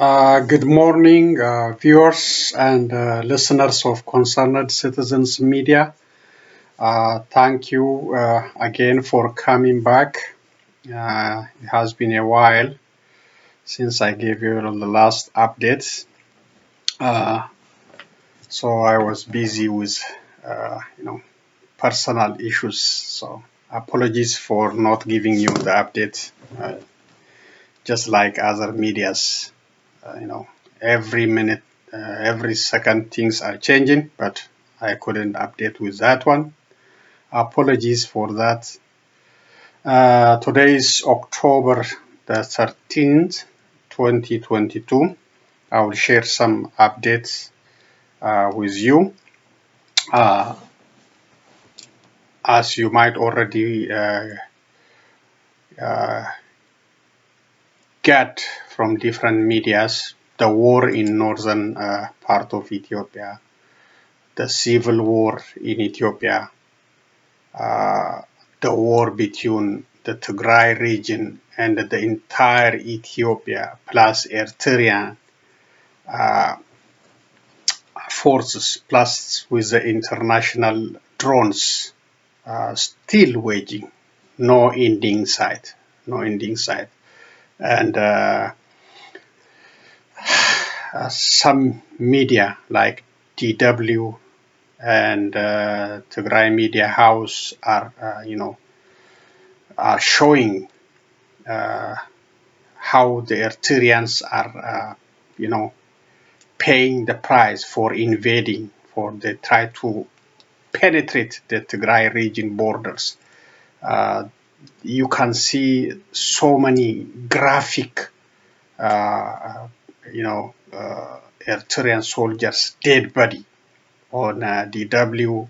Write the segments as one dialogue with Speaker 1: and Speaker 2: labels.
Speaker 1: Good morning, viewers and listeners of Concerned Citizens Media. Thank you again for coming back. It has been a while since I gave you the last updates. Uh, so I was busy with, personal issues. So apologies for not giving you the update, just like other medias. Every minute, every second, things are changing, but I couldn't update with that one. Apologies for that. Today is October the 13th, 2022. I will share some updates with you. As you might already get from different medias, the war in northern part of Ethiopia, the civil war in Ethiopia, the war between the Tigray region and the entire Ethiopia plus Eritrean forces plus with the international drones still waging, no ending sight. And some media like DW and Tigray Media House are showing how the Eritreans are, paying the price for invading, for they try to penetrate the Tigray region borders. You can see so many graphic, Eritrean soldiers' dead body on DW,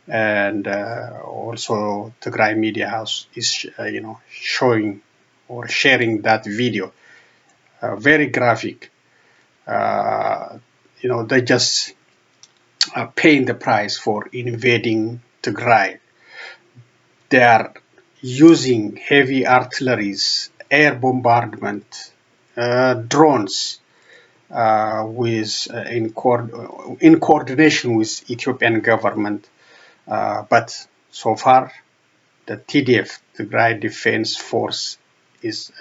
Speaker 1: and also Tigray Media House is, showing or sharing that video. Very graphic. They just paying the price for invading Tigray. They are using heavy artilleries, air bombardment, drones, in coordination with Ethiopian government. But so far, the TDF, Tigray Defense Force, is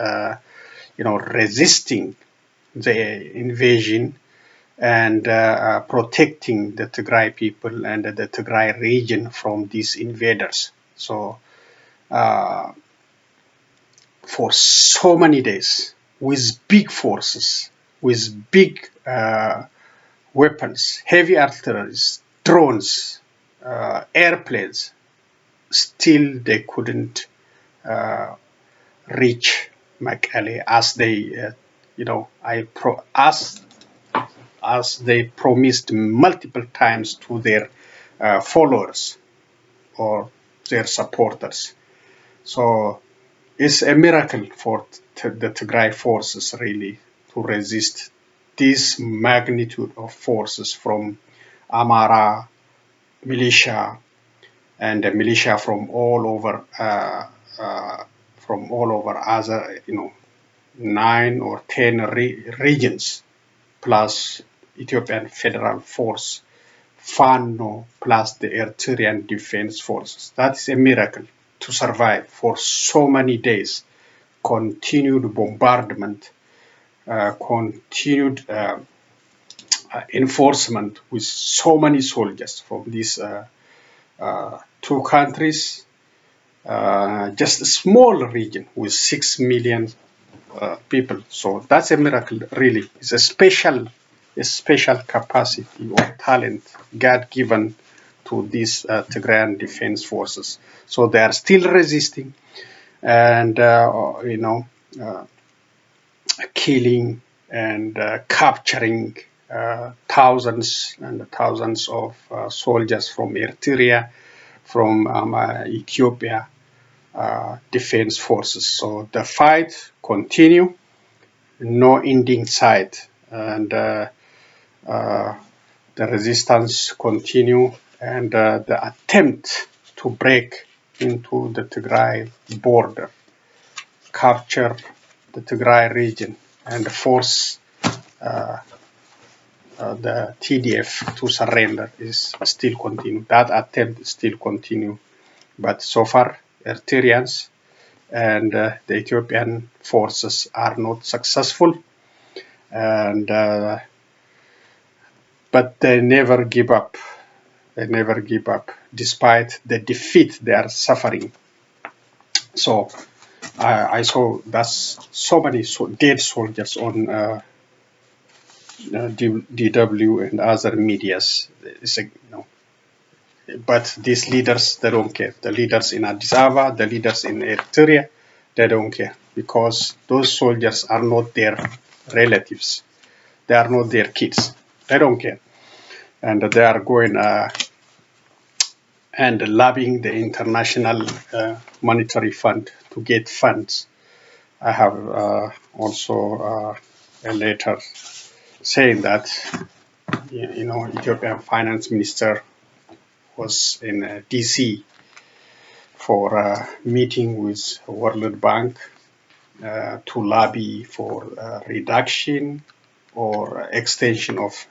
Speaker 1: resisting the invasion and protecting the Tigray people and the Tigray region from these invaders. So for so many days, with big forces, with big weapons, heavy artillery, drones, airplanes, still they couldn't reach Mekelle as they, as they promised multiple times to their followers or their supporters. So it's a miracle for the Tigray forces really to resist this magnitude of forces from Amara militia and the militia from all over other 9 or 10 regions plus Ethiopian Federal Force, Fano plus the Eritrean Defense Forces. That's a miracle to survive for so many days. Continued bombardment, continued enforcement with so many soldiers from these two countries. Just a small region with 6 million people. So that's a miracle, really. It's a special capacity or talent God given to these Tigrayan defense forces. So they are still resisting and, killing and capturing thousands and thousands of soldiers from Eritrea, from Ethiopia defense forces. So the fight continue, no ending sight, and the resistance continue, and the attempt to break into the Tigray border, capture the Tigray region, and force the TDF to surrender is still continue. That attempt still continue, but so far Eritreans and the Ethiopian forces are not successful, and but they never give up. They never give up despite the defeat they are suffering. So I saw that's so many dead soldiers on DW and other medias. But these leaders, they don't care. The leaders in Addis Ababa, the leaders in Eritrea, they don't care because those soldiers are not their relatives. They are not their kids. They don't care. And they are going and lobbying the International Monetary Fund to get funds. I have also a letter saying that, Ethiopian finance minister was in DC for a meeting with World Bank to lobby for reduction or extension of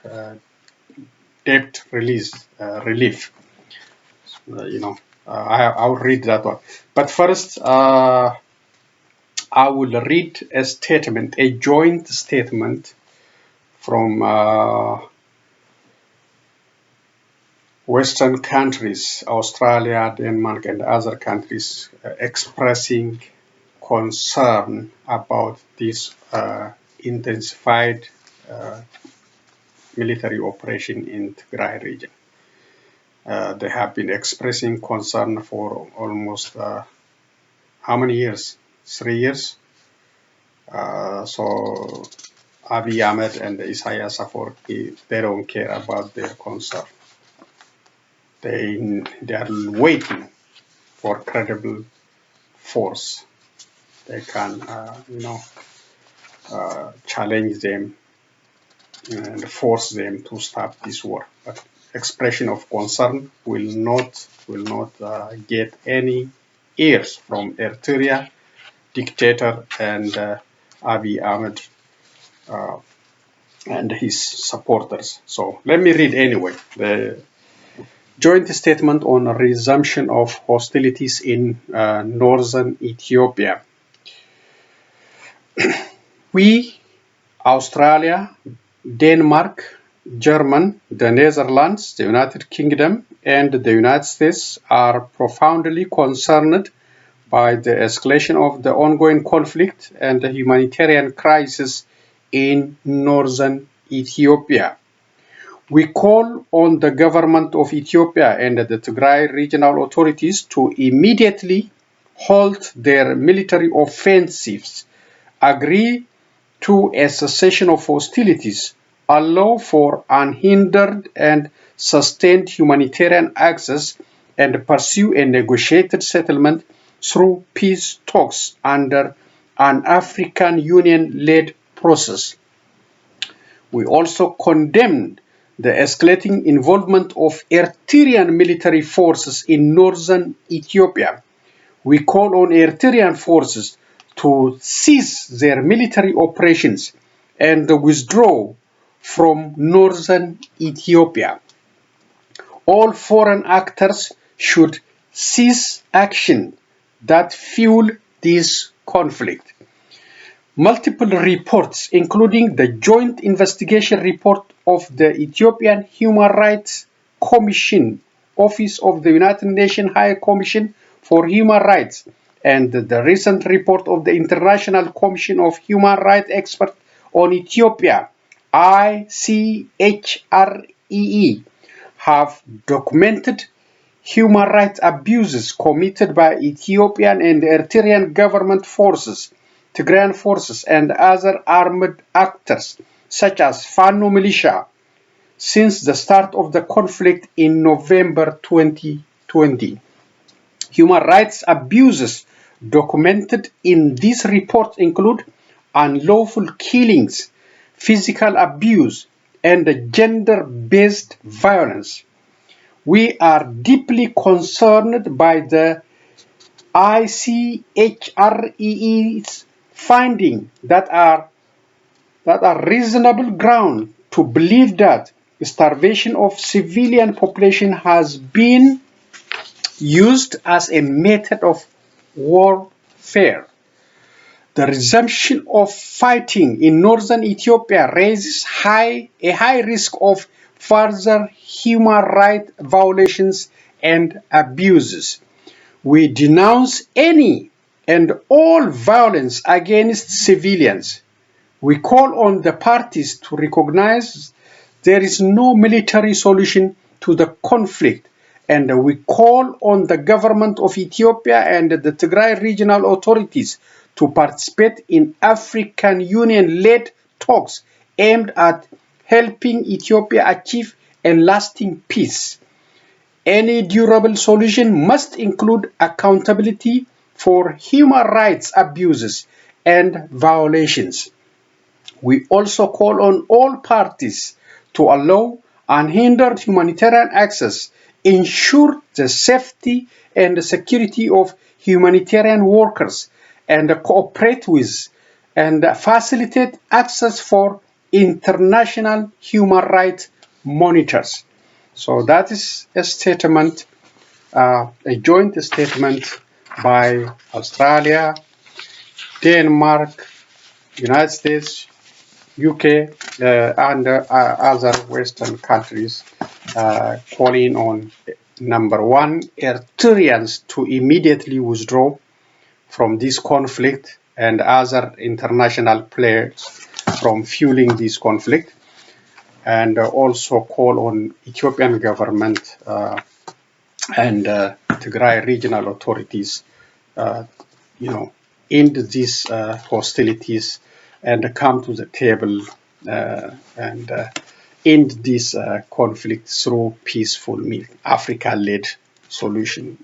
Speaker 1: debt relief. I'll read that one. But first, I will read a statement, a joint statement from Western countries, Australia, Denmark, and other countries expressing concern about this intensified military operation in Tigray region. They have been expressing concern for almost how many years? 3 years. So Abiy Ahmed and Isaias Afwerki, they don't care about their concern. They are waiting for credible force. They can, challenge them and force them to stop this war. But expression of concern will not get any ears from Eritrea dictator and Abiy Ahmed and his supporters. So let me read anyway. The joint statement on resumption of hostilities in northern Ethiopia. We, Australia, Denmark, Germany, the Netherlands, the United Kingdom, and the United States are profoundly concerned by the escalation of the ongoing conflict and the humanitarian crisis in northern Ethiopia. We call on the government of Ethiopia and the Tigray regional authorities to immediately halt their military offensives, agree to a cessation of hostilities, allow for unhindered and sustained humanitarian access, and pursue a negotiated settlement through peace talks under an African Union-led process. We also condemned the escalating involvement of Eritrean military forces in northern Ethiopia. We call on Eritrean forces to cease their military operations and withdraw from northern Ethiopia. All foreign actors should cease action that fuel this conflict. Multiple reports, including the Joint Investigation Report of the Ethiopian Human Rights Commission, Office of the United Nations High Commission for Human Rights, and the recent report of the International Commission of Human Rights Experts on Ethiopia, ICHREE, have documented human rights abuses committed by Ethiopian and Eritrean government forces, Tigrayan forces, and other armed actors, such as Fano militia, since the start of the conflict in November 2020. Human rights abuses documented in these reports include unlawful killings, physical abuse, and gender-based violence. We are deeply concerned by the ICHREE's findings that are that are reasonable ground to believe that starvation of civilian population has been used as a method of warfare. The resumption of fighting in northern Ethiopia raises a high risk of further human rights violations and abuses. We denounce any and all violence against civilians. We call on the parties to recognize there is no military solution to the conflict, and we call on the government of Ethiopia and the Tigray regional authorities to participate in African Union-led talks aimed at helping Ethiopia achieve a lasting peace. Any durable solution must include accountability for human rights abuses and violations. We also call on all parties to allow unhindered humanitarian access, ensure the safety and the security of humanitarian workers, and cooperate with and facilitate access for international human rights monitors. So that is a statement, a joint statement by Australia, Denmark, United States, UK, and other Western countries, calling on number one, Eritreans to immediately withdraw from this conflict and other international players from fueling this conflict, and also call on Ethiopian government and Tigray regional authorities, end these hostilities and come to the table and end this conflict through peaceful Africa-led solution.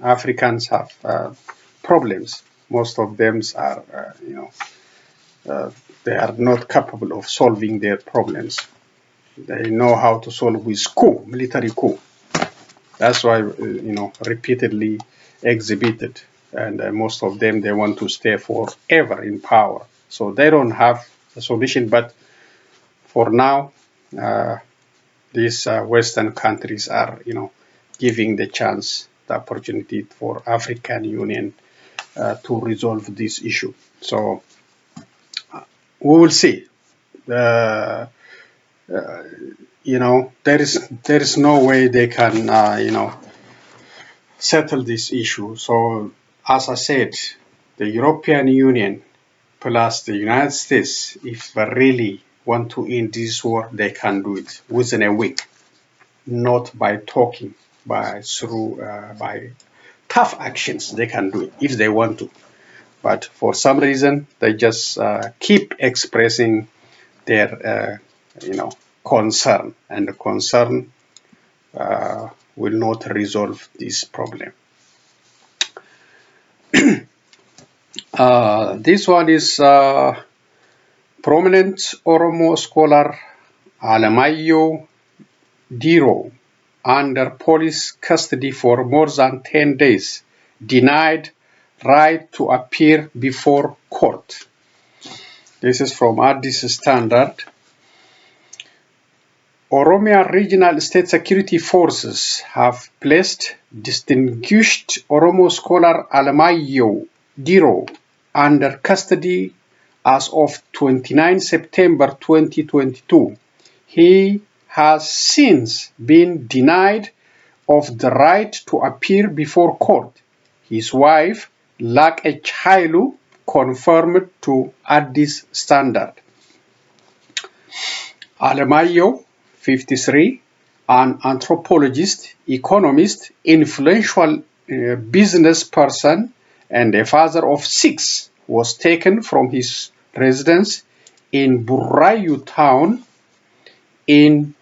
Speaker 1: Africans have problems. Most of them are, they are not capable of solving their problems. They know how to solve with coup, military coup. That's why, repeatedly exhibited, and most of them, they want to stay forever in power. So they don't have a solution, but for now, these Western countries are, giving the chance, the opportunity for African Union to resolve this issue. So we will see. There is no way they can, settle this issue. So, as I said, the European Union plus the United States, if they really want to end this war, they can do it within a week, not by talking, by tough actions. They can do it if they want to. But for some reason, they just keep expressing their, concern, and the concern will not resolve this problem. This one is prominent Oromo scholar Alemayo Diro, under police custody for more than 10 days, denied right to appear before court. This is from Addis Standard. Oromia Regional State Security Forces have placed distinguished Oromo scholar Alemayo Diro under custody as of 29 September 2022. He has since been denied of the right to appear before court. His wife, Lakech Hailu, confirmed to Addis Standard. Alemayo, 53, an anthropologist, economist, influential business person, and a father of 6, was taken from his residence in Burayu town in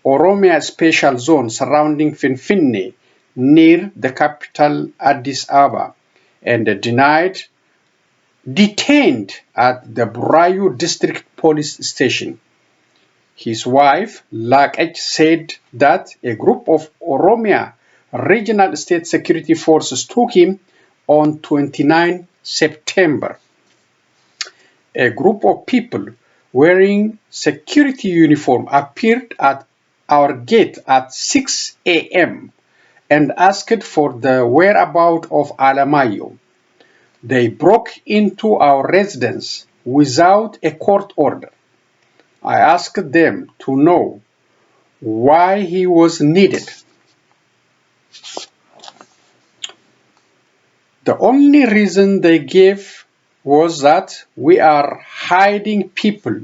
Speaker 1: Oromia Special Zone surrounding Finfinne, near the capital Addis Ababa, and detained at the Burayu District Police Station. His wife, Lakech, said that a group of Oromia Regional State Security Forces took him on 29 September. A group of people wearing security uniform appeared at our gate at 6 a.m. and asked for the whereabouts of Alamayo. They broke into our residence without a court order. I asked them to know why he was needed. The only reason they gave was that we are hiding people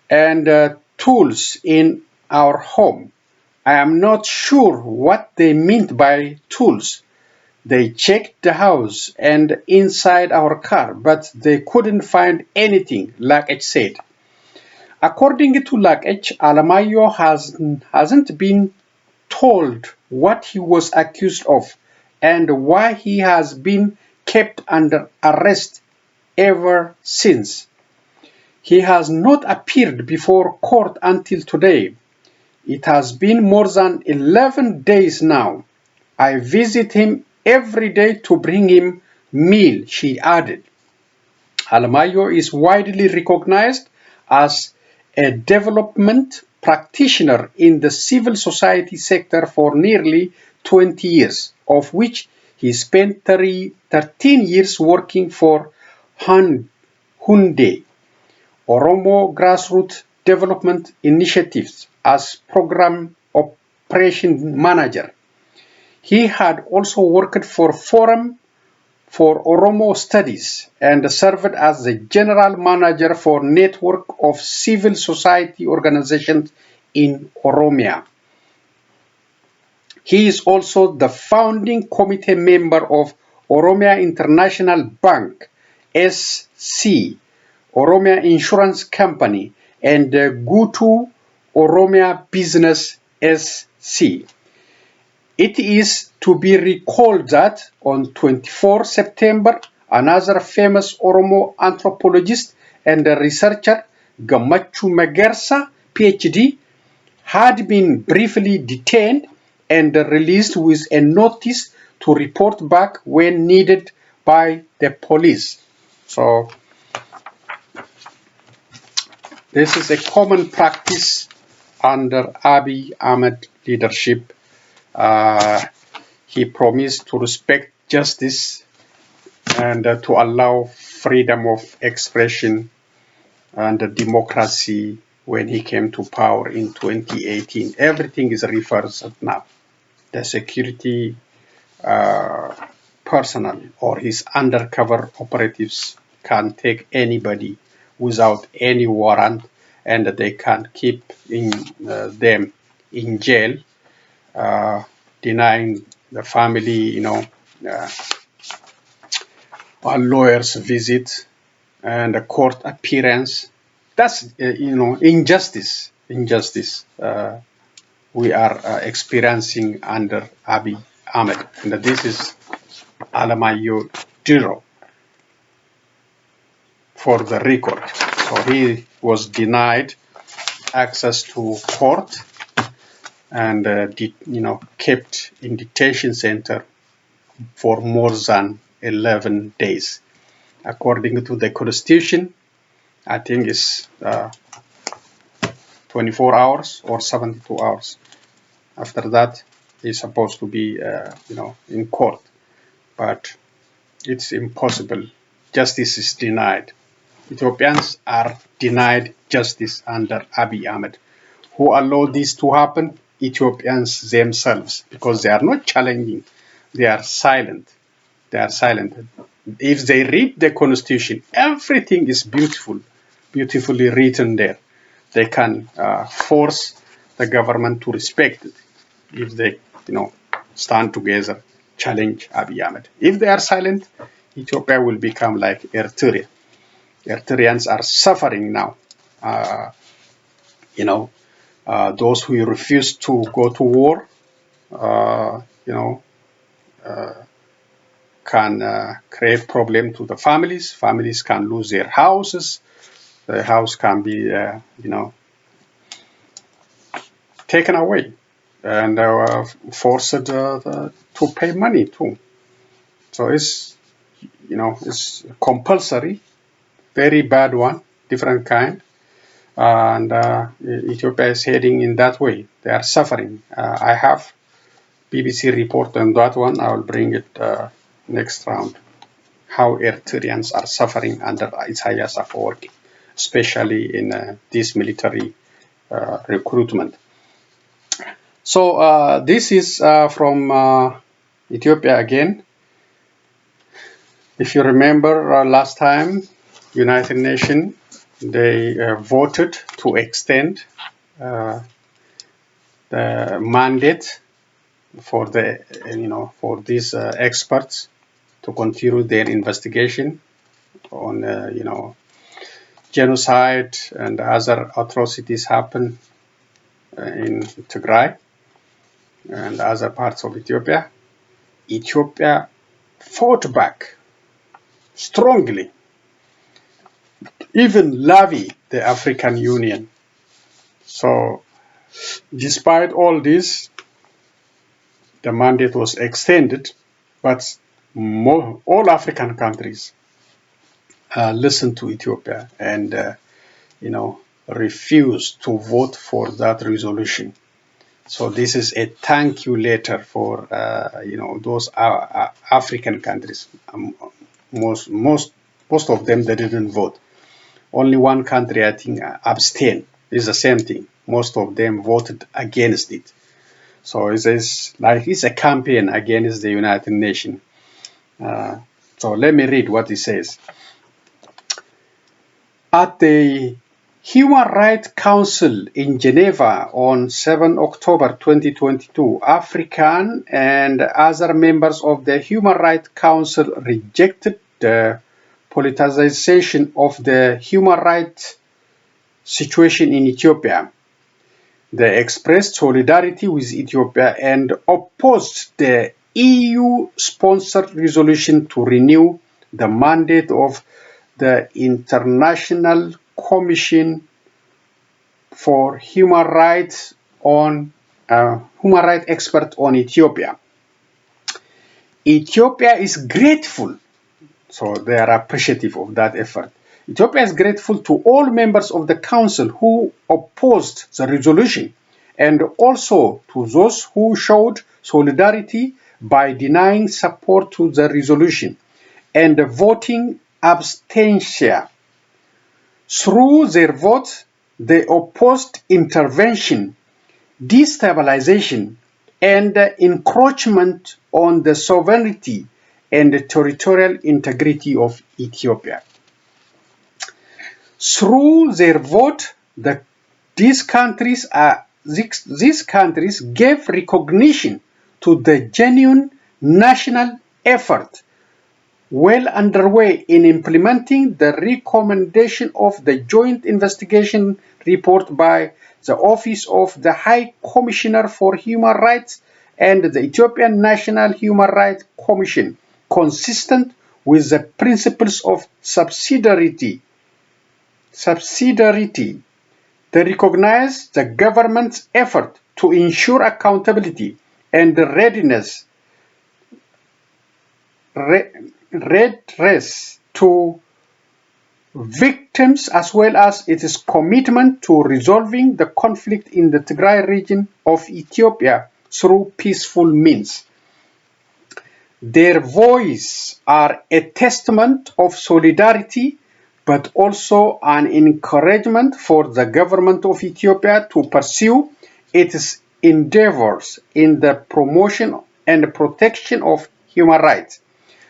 Speaker 1: and tools in our home. I am not sure what they meant by tools. They checked the house and inside our car, but they couldn't find anything, Lakech said. According to Lakech, Alamayo hasn't been told what he was accused of and why he has been kept under arrest ever since. He has not appeared before court until today. It has been more than 11 days now. I visit him every day to bring him meal, she added. Alamayo is widely recognized as a development practitioner in the civil society sector for nearly 20 years, of which he spent 13 years working for Hunde, Oromo Grassroots Development Initiatives, as Program Operation Manager. He had also worked for Forum for Oromo Studies and served as the General Manager for Network of Civil Society Organizations in Oromia. He is also the founding committee member of Oromia International Bank, SC, Oromia Insurance Company, and Gutu Oromia Business, SC. It is to be recalled that on 24 September, another famous Oromo anthropologist and researcher, Gammachu Magersa, PhD, had been briefly detained and released with a notice to report back when needed by the police. So, this is a common practice under Abiy Ahmed leadership. He promised to respect justice and to allow freedom of expression and democracy when he came to power in 2018. Everything is reversed now. The security personnel or his undercover operatives can take anybody without any warrant, and they can keep them in jail, denying the family, a lawyer's visit and a court appearance. That's, injustice. Injustice we are experiencing under Abiy Ahmed. And this is Alamayo Diro for the record. So he was denied access to court and kept in detention center for more than 11 days. According to the constitution, I think it's 24 hours or 72 hours. After that, he's supposed to be, in court. But it's impossible. Justice is denied. Ethiopians are denied justice under Abiy Ahmed. Who allowed this to happen? Ethiopians themselves, because they are not challenging. They are silent. They are silent. If they read the constitution, everything is beautifully written there. They can force the government to respect it if they, stand together, challenge Abiy Ahmed. If they are silent, Ethiopia will become like Eritrea. Eritreans are suffering now. Those who refuse to go to war, can create problem to the families. Families can lose their houses. The house can be, taken away and forced to pay money too. So it's, it's compulsory, very bad one, different kind. And Ethiopia is heading in that way. They are suffering. I have BBC report on that one. I will bring it next round. How Eritreans are suffering under Isaias Afwerki, especially in this military recruitment. So this is from Ethiopia again. If you remember last time, United Nations, they voted to extend the mandate for for these experts to continue their investigation on genocide and other atrocities happen in Tigray and other parts of Ethiopia. Ethiopia fought back strongly, even lobby the African Union. So despite all this, the mandate was extended, but all African countries listened to Ethiopia and refused to vote for that resolution. So this is a thank you letter for those African countries. Most of them, they didn't vote. Only one country, I think, abstained. It's the same thing. Most of them voted against it. So it's a campaign against the United Nations. So let me read what it says. At the Human Rights Council in Geneva on 7 October 2022, African and other members of the Human Rights Council rejected the politicization of the human rights situation in Ethiopia. They expressed solidarity with Ethiopia and opposed the EU-sponsored resolution to renew the mandate of the International Commission for Human Rights expert on Ethiopia. Ethiopia is grateful, so they are appreciative of that effort. Ethiopia is grateful to all members of the Council who opposed the resolution and also to those who showed solidarity by denying support to the resolution and voting abstention. Through their vote, they opposed intervention, destabilization, and encroachment on the sovereignty and the territorial integrity of Ethiopia. Through their vote, these countries gave recognition to the genuine national effort well underway in implementing the recommendation of the Joint Investigation Report by the Office of the High Commissioner for Human Rights and the Ethiopian National Human Rights Commission, consistent with the principles of subsidiarity. They recognize the government's effort to ensure accountability and redress to victims, as well as its commitment to resolving the conflict in the Tigray region of Ethiopia through peaceful means. Their voices are a testament of solidarity, but also an encouragement for the government of Ethiopia to pursue its endeavors in the promotion and protection of human rights.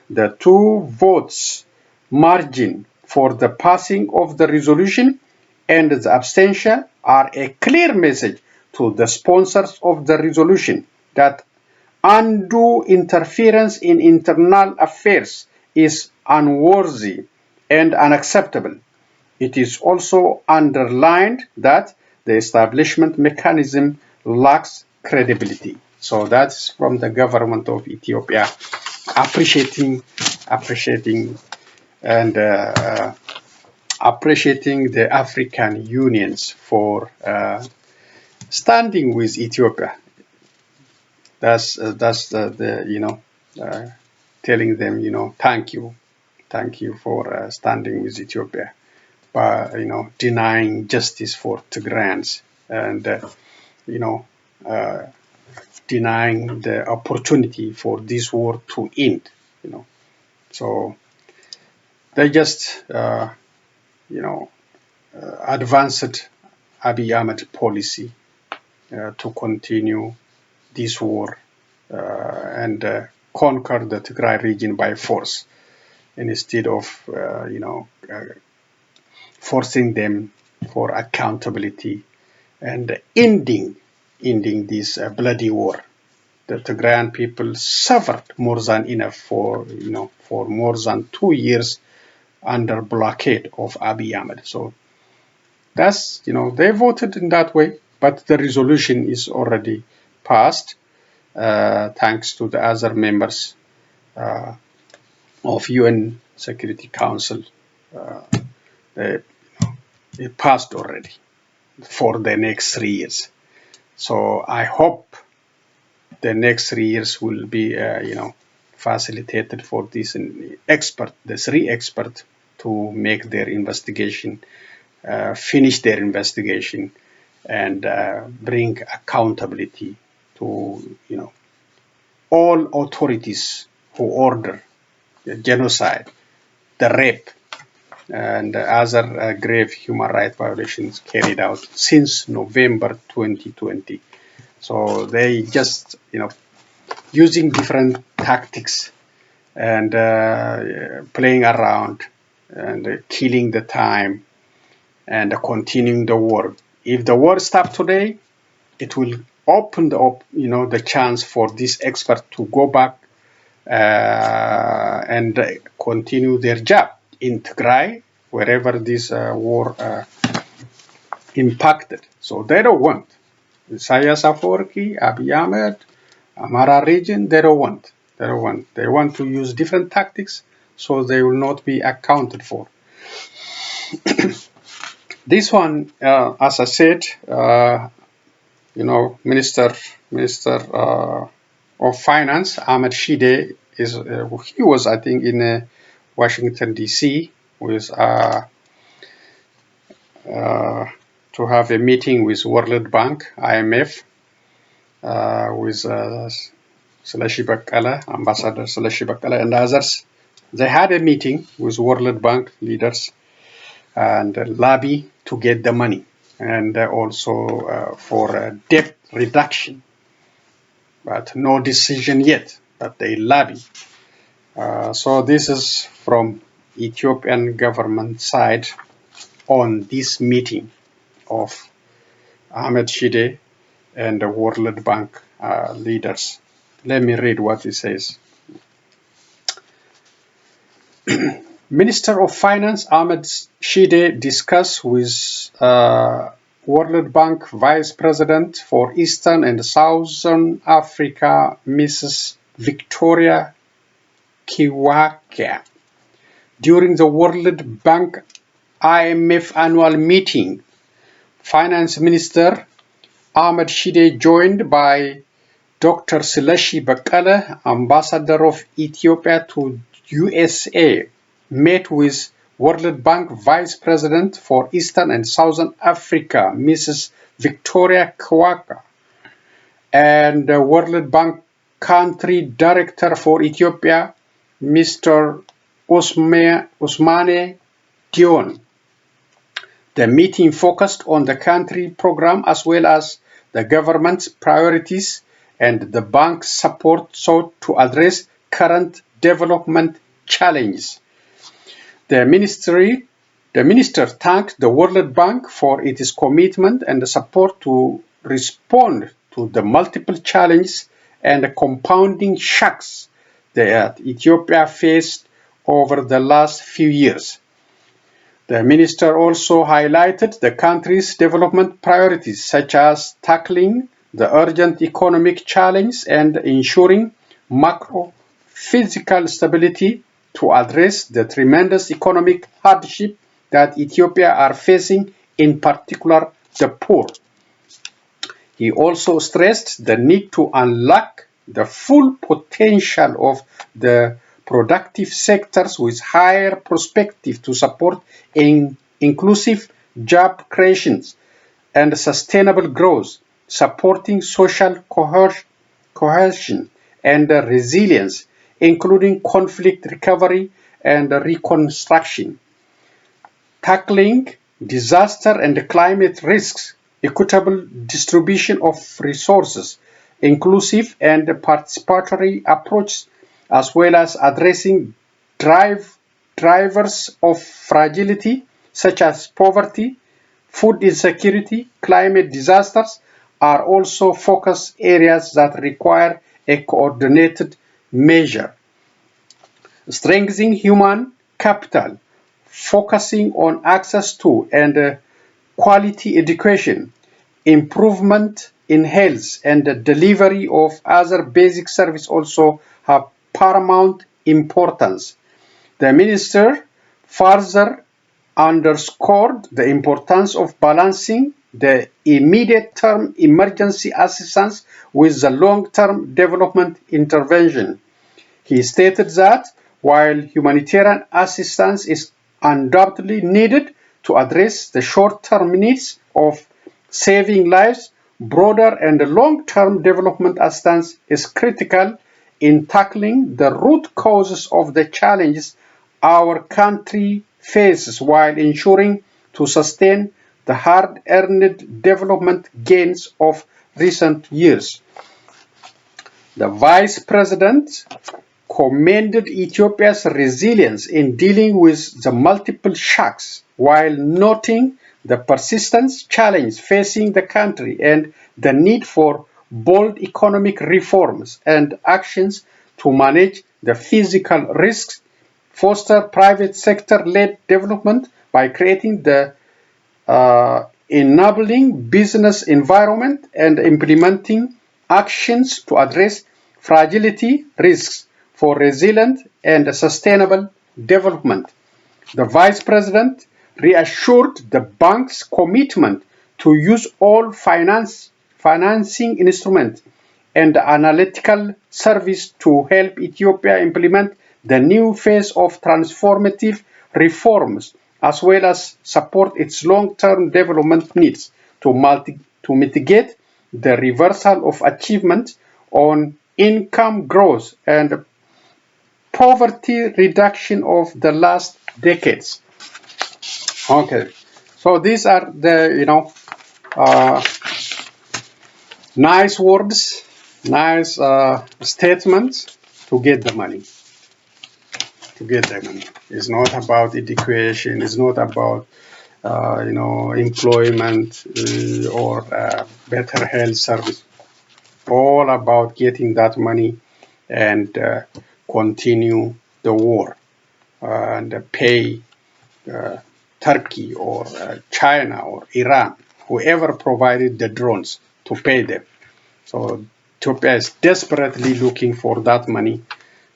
Speaker 1: The two votes margin for the passing of the resolution and the abstention are a clear message to the sponsors of the resolution that undue interference in internal affairs is unworthy and unacceptable. It is also underlined that the establishment mechanism lacks credibility. So that's from the government of Ethiopia, appreciating the African unions for standing with Ethiopia. That's the telling them, thank you for standing with Ethiopia, but denying justice for Tigrayans and denying the opportunity for this war to end. So they just advanced Abiy Ahmed policy to continue this war and conquer the Tigray region by force, instead of forcing them for accountability and ending this bloody war. The Tigrayan people suffered more than enough for more than 2 years under blockade of Abiy Ahmed. So that's they voted in that way, but the resolution is already passed thanks to the other members of UN Security Council. It passed already for the next 3 years. So I hope the next 3 years will be, facilitated for this the 3 experts to make their investigation, finish their investigation, and bring accountability to, all authorities who order the genocide, the rape, and other grave human rights violations carried out since November 2020. So they just, using different tactics and playing around and killing the time and continuing the war. If the war stops today, it will open the chance for this expert to go back and continue their job in Tigray, wherever this war impacted. So they don't want Isaias Afwerki, Abiy Ahmed, Amara region. They don't want. They want to use different tactics, so they will not be accounted for. This one, as I said, Minister of Finance Ahmed Shide he was, I think, in Washington D.C. with to have a meeting with World Bank, IMF, with Seleshi Bakala, Ambassador Seleshi Bakala, and others. They had a meeting with World Bank leaders and lobby to get the money, and also for debt reduction. But no decision yet, but they lobby. So this is from Ethiopian government side on this meeting of Ahmed Shide and the World Bank leaders. Let me read what he says. Minister of Finance Ahmed Shide discussed with World Bank Vice President for Eastern and Southern Africa, Mrs. Victoria Kiwaka, during the World Bank IMF annual meeting. Finance Minister Ahmed Shide, joined by Dr. Seleshi Bakala, Ambassador of Ethiopia to USA, met with World Bank Vice President for Eastern and Southern Africa, Mrs. Victoria Kiwaka, and World Bank Country Director for Ethiopia, Mr. Ousmane Dion. The meeting focused on the country program as well as the government's priorities and the bank's support sought to address current development challenges. The minister thanked the World Bank for its commitment and support to respond to the multiple challenges and compounding shocks that Ethiopia faced over the last few years. The minister also highlighted the country's development priorities, such as tackling the urgent economic challenge and ensuring macro-physical stability to address the tremendous economic hardship that Ethiopia are facing, in particular the poor. He also stressed the need to unlock the full potential of the productive sectors with higher perspective to support inclusive job creations and sustainable growth, supporting social cohesion and resilience, including conflict recovery and reconstruction, tackling disaster and climate risks, equitable distribution of resources, inclusive and participatory approach, as well as addressing drivers of fragility such as poverty, food insecurity, climate disasters are also focus areas that require a coordinated measure. Strengthening human capital, focusing on access to and quality education, improvement in health, and the delivery of other basic services also have paramount importance. The minister further underscored the importance of balancing the immediate term emergency assistance with the long-term development intervention. He stated that while humanitarian assistance is undoubtedly needed to address the short-term needs of saving lives, broader and long-term development assistance is critical in tackling the root causes of the challenges our country faces while ensuring to sustain the hard-earned development gains of recent years. The Vice President commended Ethiopia's resilience in dealing with the multiple shocks while noting the persistent challenge facing the country and the need for bold economic reforms and actions to manage the physical risks, foster private sector-led development by creating the enabling business environment and implementing actions to address fragility risks for resilient and sustainable development. The Vice President reassured the bank's commitment to use all financing instruments and analytical service to help Ethiopia implement the new phase of transformative reforms, as well as support its long-term development needs to mitigate the reversal of achievements on income growth and poverty reduction of the last decades. Okay, so these are the nice words, nice statements to get the money. To get the money, it's not about education. It's not about employment or better health service. All about getting that money and continue the war and pay Turkey or China or Iran, whoever provided the drones, to pay them. So Ethiopia is desperately looking for that money,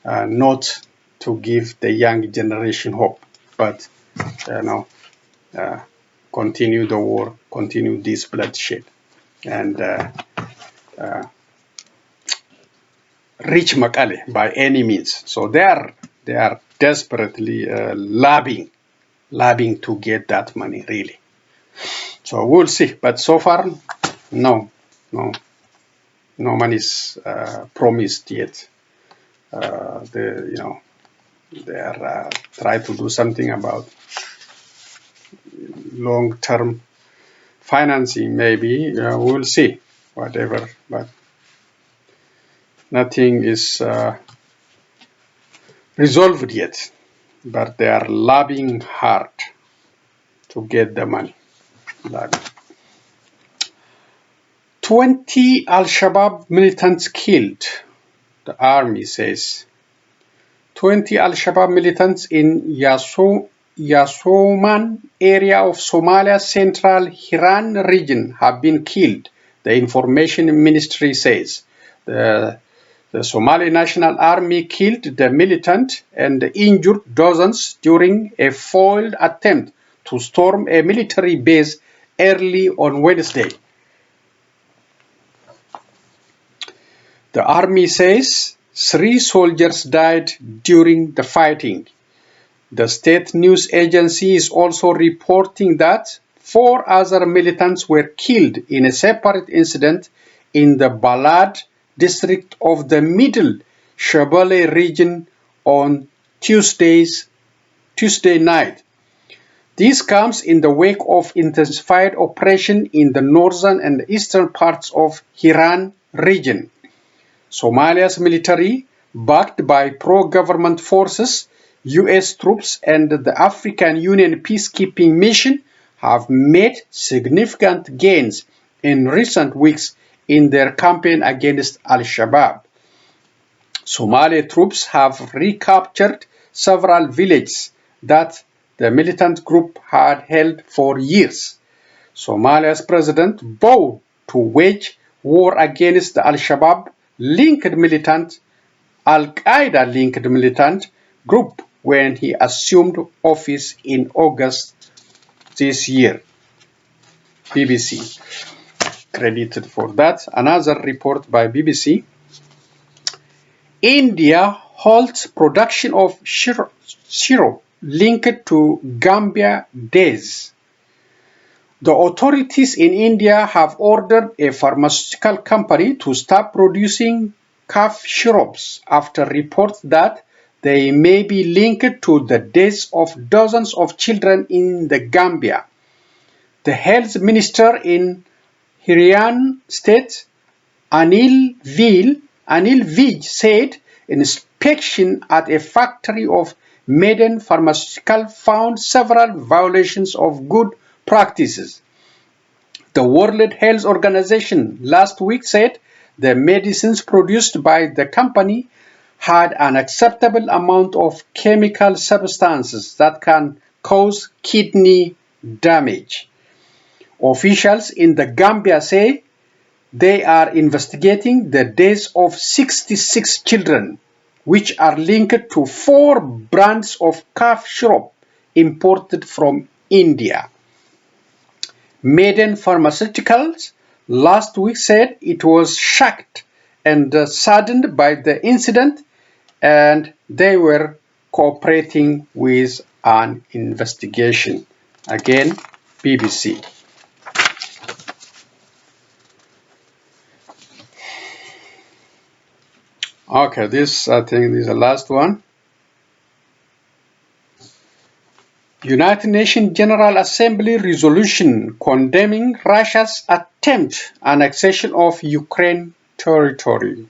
Speaker 1: not to give the young generation hope, but continue the war, continue this bloodshed, and reach Mekelle by any means. So they are desperately lobbying to get that money, really. So we'll see. But so far, no money is promised yet. They are trying to do something about long-term financing, maybe. We'll see, whatever. But nothing is resolved yet. But they are lobbying hard to get the money. 20 Al-Shabab militants killed, the army says. 20 Al-Shabab militants in Yasoman area of Somalia's central Hiran region have been killed, the information ministry says. The Somali National Army killed the militant and injured dozens during a foiled attempt to storm a military base early on Wednesday. The army says 3 soldiers died during the fighting. The state news agency is also reporting that 4 other militants were killed in a separate incident in the Balad district of the Middle Shabelle region on Tuesday night. This comes in the wake of intensified operation in the northern and eastern parts of Hiran region. Somalia's military, backed by pro-government forces, US troops and the African Union peacekeeping mission have made significant gains in recent weeks in their campaign against Al-Shabab. Somali troops have recaptured several villages that the militant group had held for years. Somalia's president vowed to wage war against the Al-Shabab Al-Qaeda linked militant group when he assumed office in August this year. BBC credited for that. Another report by BBC. India halts production of syrup linked to Gambia deaths. The authorities in India have ordered a pharmaceutical company to stop producing cough syrups after reports that they may be linked to the deaths of dozens of children in the Gambia. The health minister in Eritrean state, Anil Vij, said inspection at a factory of Maiden Pharmaceutical found several violations of good practices. The World Health Organization last week said the medicines produced by the company had an acceptable amount of chemical substances that can cause kidney damage. Officials in the Gambia say they are investigating the deaths of 66 children, which are linked to 4 brands of cough syrup imported from India. Maiden Pharmaceuticals last week said it was shocked and saddened by the incident, and they were cooperating with an investigation. Again, BBC. Okay, I think this is the last one. United Nations General Assembly resolution condemning Russia's attempt annexation of Ukraine territory.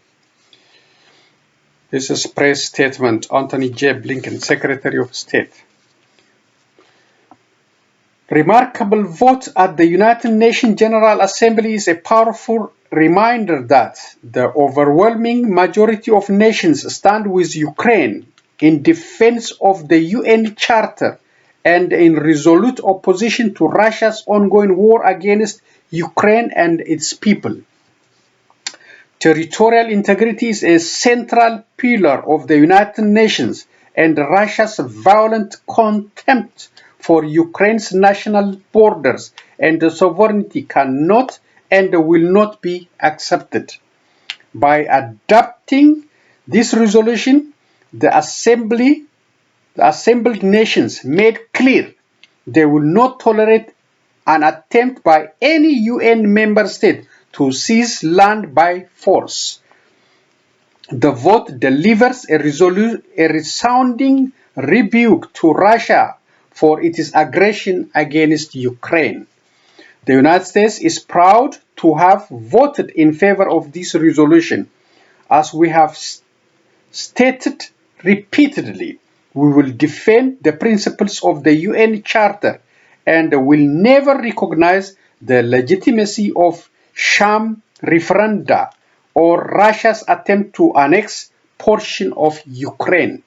Speaker 1: This is press statement. Anthony J. Blinken, Secretary of State. Remarkable vote at the United Nations General Assembly is a powerful reminder that the overwhelming majority of nations stand with Ukraine in defense of the UN Charter and in resolute opposition to Russia's ongoing war against Ukraine and its people. Territorial integrity is a central pillar of the United Nations, and Russia's violent contempt for Ukraine's national borders and sovereignty cannot and will not be accepted. By adopting this resolution, the assembled nations made clear they will not tolerate an attempt by any UN member state to seize land by force. The vote delivers a resounding rebuke to Russia for its aggression against Ukraine. The United States is proud to have voted in favor of this resolution. As we have stated repeatedly, we will defend the principles of the UN Charter and will never recognize the legitimacy of sham referenda or Russia's attempt to annex portion of Ukraine.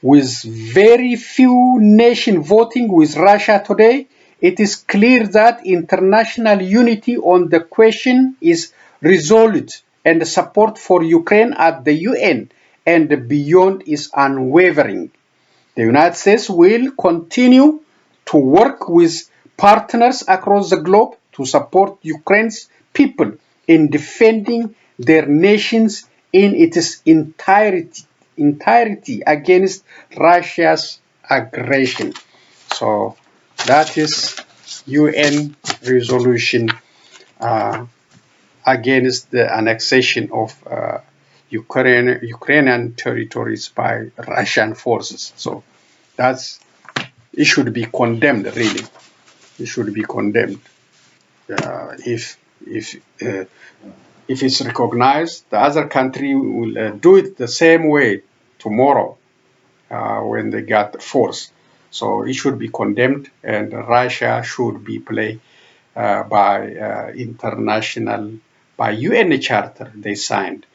Speaker 1: With very few nations voting with Russia today, it is clear that international unity on the question is resolute, and support for Ukraine at the UN and beyond is unwavering. The United States will continue to work with partners across the globe to support Ukraine's people in defending their nation's in its entirety against Russia's aggression. So that is UN resolution against the annexation of Ukrainian territories by Russian forces. So that's it should be condemned. Really, it should be condemned. If if it's recognized, the other country will do it the same way tomorrow when they got force. So it should be condemned, and Russia should be played by international, by UN charter they signed.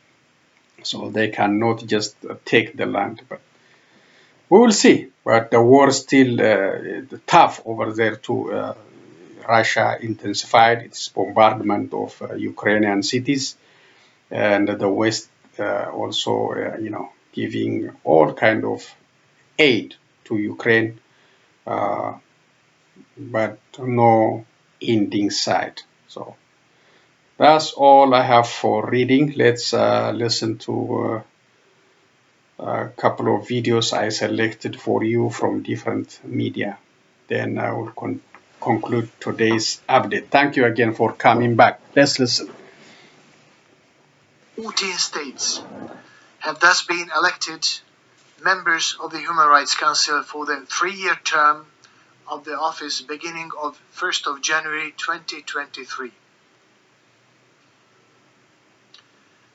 Speaker 1: So they cannot just take the land. But we will see. But the war is still tough over there too. Russia intensified its bombardment of Ukrainian cities, and the West also, giving all kind of aid to Ukraine, but no ending sight. So that's all I have for reading. Let's listen to a couple of videos I selected for you from different media. Then I will conclude today's update. Thank you again for coming back. Let's listen.
Speaker 2: 14 states have thus been elected members of the Human Rights Council for the 3-year term of the office beginning of 1st of January 2023.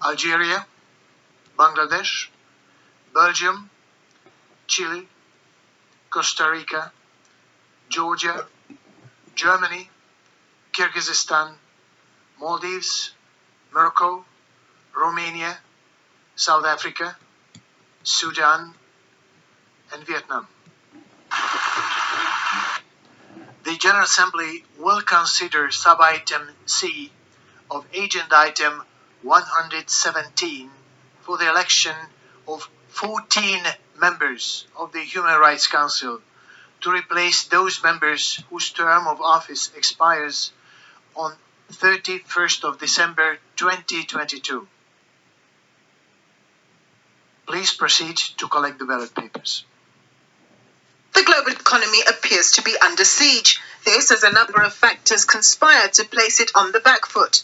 Speaker 2: Algeria, Bangladesh, Belgium, Chile, Costa Rica, Georgia, Germany, Kyrgyzstan, Maldives, Morocco, Romania, South Africa, Sudan, and Vietnam. The General Assembly will consider sub-item C of Agenda Item 117 for the election of 14 members of the Human Rights Council to replace those members whose term of office expires on 31st of December 2022. Please proceed to collect the ballot papers.
Speaker 3: The global economy appears to be under siege. This as a number of factors conspire to place it on the back foot.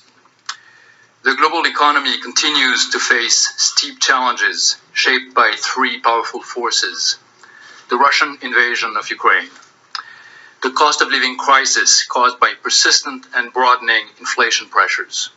Speaker 4: The global economy continues to face steep challenges shaped by three powerful forces: the Russian invasion of Ukraine, the cost of living crisis caused by persistent and broadening inflation pressures,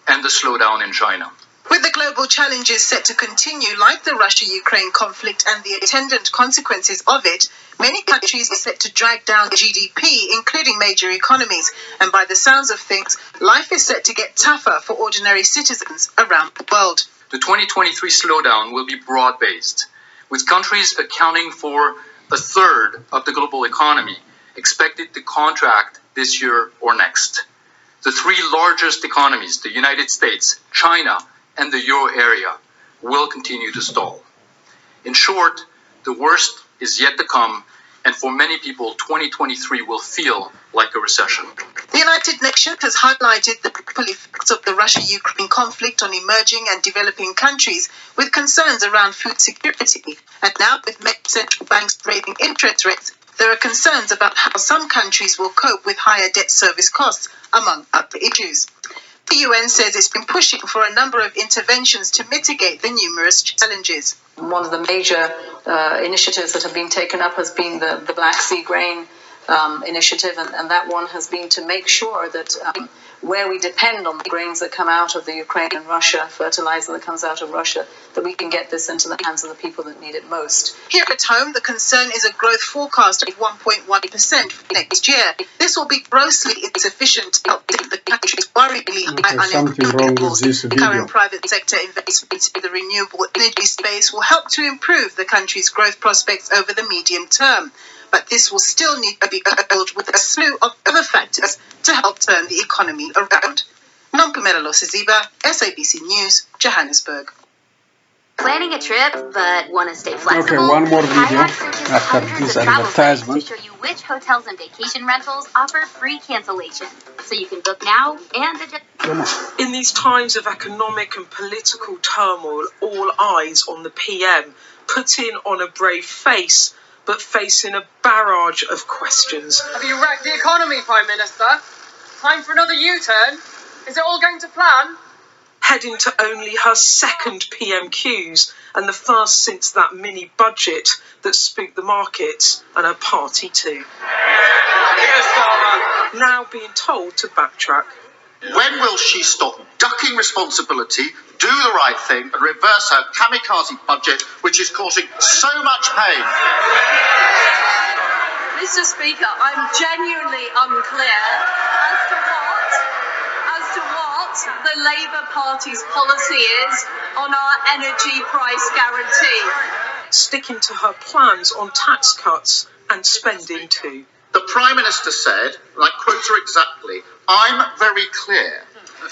Speaker 4: and the slowdown in China.
Speaker 3: With the global challenges set to continue, like the Russia-Ukraine conflict and the attendant consequences of it, many countries are set to drag down GDP, including major economies. And by the sounds of things, life is set to get tougher for ordinary citizens around the world.
Speaker 4: The 2023 slowdown will be broad-based, with countries accounting for a third of the global economy expected to contract this year or next. The three largest economies, the United States, China, and the euro area, will continue to stall. In short, the worst is yet to come, and for many people, 2023 will feel like a recession.
Speaker 3: The United Nations has highlighted the effects of the Russia-Ukraine conflict on emerging and developing countries, with concerns around food security. And now, with central banks raising interest rates, there are concerns about how some countries will cope with higher debt service costs, among other issues. The UN says it's been pushing for a number of interventions to mitigate the numerous challenges.
Speaker 5: One of the major initiatives that have been taken up has been the Black Sea Grain initiative, and that one has been to make sure that where we depend on the grains that come out of the Ukraine and Russia, fertilizer that comes out of Russia, that we can get this into the hands of the people that need it most.
Speaker 3: Here at home, the concern is a growth forecast of 1.1% for next year. This will be grossly insufficient to help the country's worryingly high unemployment levels. The current private sector investments in the renewable energy space will help to improve the country's growth prospects over the medium term. But this will still need to be coupled with a slew of other factors to help turn the economy around. Nompumelelo Siziba, SABC News, Johannesburg.
Speaker 6: Planning a trip, but want to stay flexible?
Speaker 1: Okay, one more video
Speaker 6: Kayak searches
Speaker 1: after
Speaker 6: hundreds
Speaker 1: this
Speaker 6: of travel sites to
Speaker 1: advertisement.
Speaker 6: show you which hotels and vacation rentals offer free cancellation, so you can book now and adjust.
Speaker 7: In these times of economic and political turmoil, all eyes on the PM, putting on a brave face, but facing a barrage of questions.
Speaker 8: Have you wrecked the economy, Prime Minister? Time for another U-turn? Is it all going to plan?
Speaker 7: Heading to only her second PMQs and the first since that mini budget that spooked the markets and her party too. Now being told to backtrack.
Speaker 9: When will she stop ducking responsibility, do the right thing, and reverse her kamikaze budget, which is causing so much pain?
Speaker 5: Mr. Speaker, I'm genuinely unclear as to what the Labour Party's policy is on our energy price guarantee.
Speaker 7: Sticking to her plans on tax cuts and spending too.
Speaker 9: The Prime Minister said, and I quote her exactly, "I'm very clear.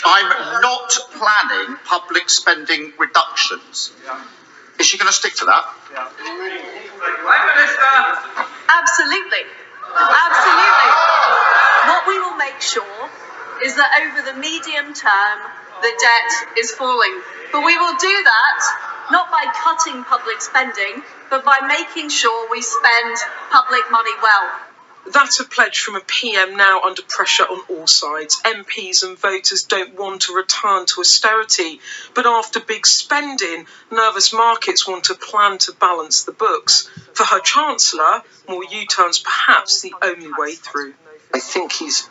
Speaker 9: I'm not planning public spending reductions." Is she going to stick to that?
Speaker 5: Absolutely. Absolutely. What we will make sure is that over the medium term, the debt is falling. But we will do that not by cutting public spending, but by making sure we spend public money well.
Speaker 7: That's a pledge from a PM now under pressure on all sides. MPs and voters don't want to return to austerity, but after big spending, nervous markets want a plan to balance the books. For her Chancellor, more U-turns perhaps the only way through.
Speaker 10: I think he's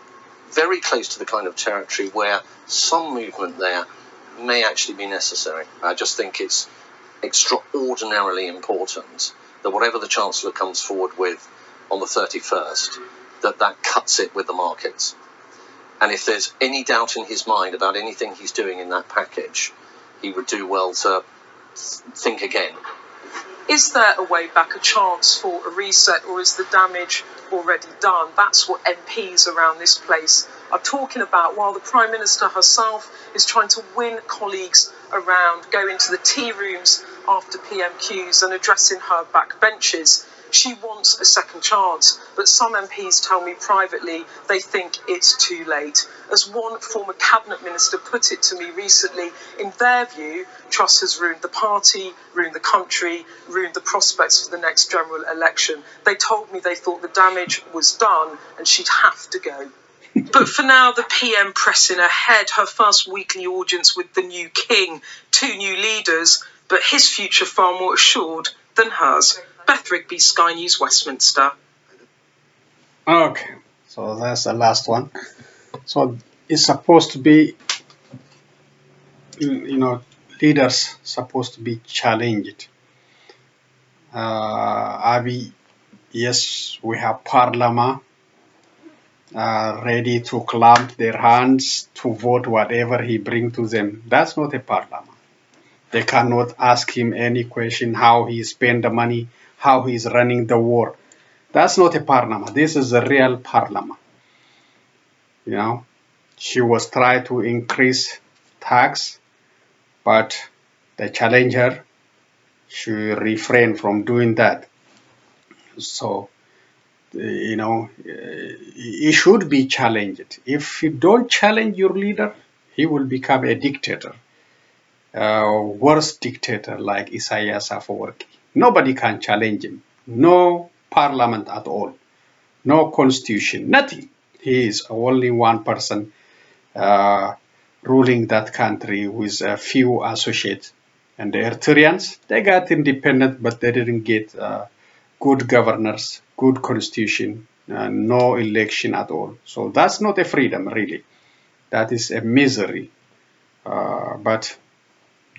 Speaker 10: very close to the kind of territory where some movement there may actually be necessary. I just think it's extraordinarily important that whatever the Chancellor comes forward with on the 31st, that cuts it with the markets. And if there's any doubt in his mind about anything he's doing in that package, he would do well to think again.
Speaker 7: Is there a way back, a chance for a reset, or is the damage already done? That's what MPs around this place are talking about, while the Prime Minister herself is trying to win colleagues around, go into the tea rooms after PMQs and addressing her backbenchers. She wants a second chance, but some MPs tell me privately they think it's too late. As one former cabinet minister put it to me recently, in their view, Truss has ruined the party, ruined the country, ruined the prospects for the next general election. They told me they thought the damage was done and she'd have to go. But for now, the PM pressing ahead, her first weekly audience with the new king, 2 new leaders, but his future far more assured than hers. Beth Rigby, Sky News, Westminster.
Speaker 1: Okay, so that's the last one. So it's supposed to be, leaders supposed to be challenged. Abiy, yes, we have Parliament ready to clamp their hands to vote whatever he bring to them. That's not a Parliament. They cannot ask him any question how he spend the money, how he's running the war. That's not a Parliament. This is a real Parliament. She was trying to increase tax, but they challenge her. She refrained from doing that. So, he should be challenged. If you don't challenge your leader, he will become a dictator. Worst dictator like Isaias Afwerki. Nobody can challenge him. No parliament at all. No constitution. Nothing. He is only one person ruling that country with a few associates. And the Eritreans, they got independent, but they didn't get good governors, good constitution, no election at all. So that's not a freedom, really. That is a misery. But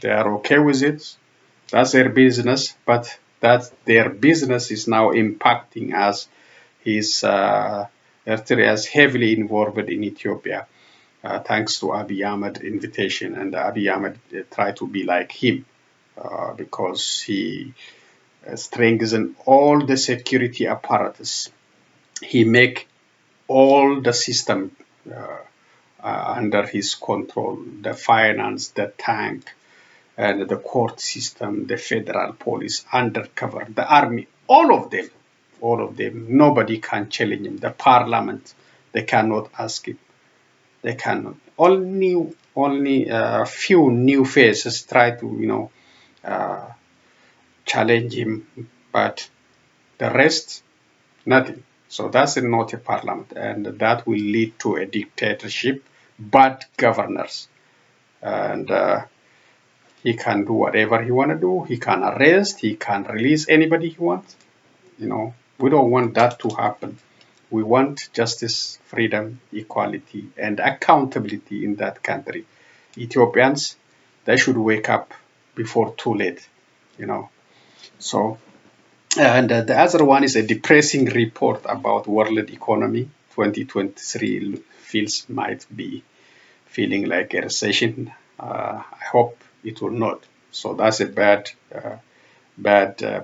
Speaker 1: they are okay with it. That's their business, but that their business is now impacting as Eritrea is heavily involved in Ethiopia, thanks to Abiy Ahmed's invitation, and Abiy Ahmed tried to be like him because he strengthened all the security apparatus. He make all the system under his control, the finance, the tank, and the court system, the federal police, undercover, the army, all of them, nobody can challenge him. The parliament, they cannot ask him. They cannot. Only a few new faces try to, challenge him, but the rest, nothing. So that's not a parliament, and that will lead to a dictatorship, bad governors, and he can do whatever he want to do. He can arrest, he can release anybody he wants. We don't want that to happen. We want justice, freedom, equality, and accountability in that country. Ethiopians, they should wake up before too late. So, and the other one is a depressing report about world economy. 2023 might be feeling like a recession. I hope it will not. So that's a bad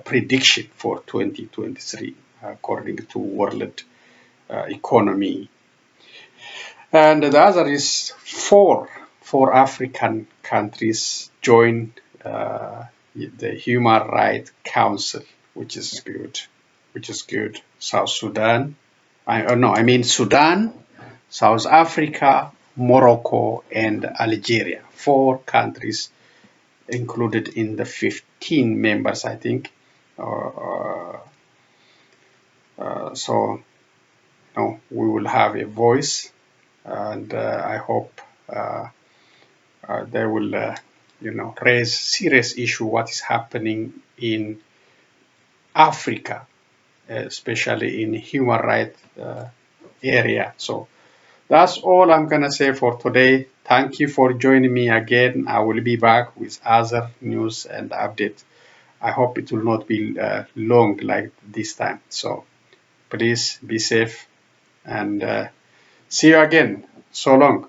Speaker 1: prediction for 2023, according to world economy. And the other is four African countries join the Human Rights Council, which is good. South Sudan, Sudan, South Africa, Morocco, and Algeria. 4 countries included in the 15 members, I think. So we will have a voice, and I hope they will raise serious issue what is happening in Africa, especially in human rights area. So that's all I'm gonna say for today. Thank you for joining me again. I will be back with other news and updates. I hope it will not be long like this time. So please be safe, and see you again. So long.